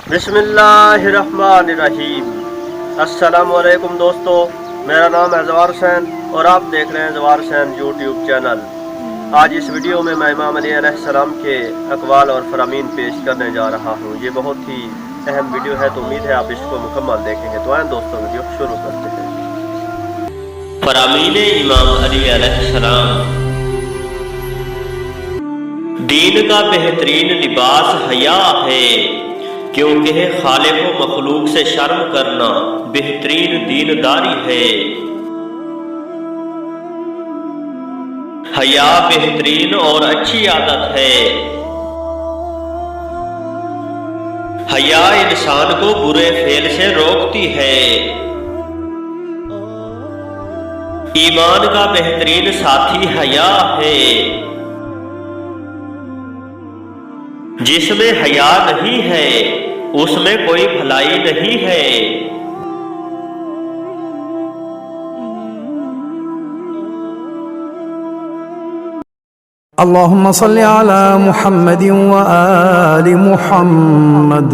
बिस्मिल्लाहिर्रहमानिर्रहीम। अस्सलामुअलैकुम दोस्तों, मेरा नाम है जवार हुसैन और आप देख रहे हैं जवार हुसैन यूट्यूब चैनल। आज इस वीडियो में मैं इमाम अली अलैहिस्सलाम के अक़वाल और फ़रामीन पेश करने जा रहा हूँ। ये बहुत ही अहम वीडियो है, तो उम्मीद है आप इसको मुकम्मल देखेंगे। तो आए दोस्तों, वीडियो शुरू करते हैं। फ़रामीन इमाम अली अलैहिस्सलाम। दीन का बेहतरीन लिबास हया है, क्योंकि खालिक व मखलूक से शर्म करना बेहतरीन दीनदारी है। हया बेहतरीन और अच्छी आदत है। हया इंसान को बुरे फेल से रोकती है। ईमान का बेहतरीन साथी हया है। जिसमें हया नहीं है उसमें कोई भलाई नहीं है। अल्लाहुम्मा सल्ली अला मुहम्मदिन व आलि मुहम्मद।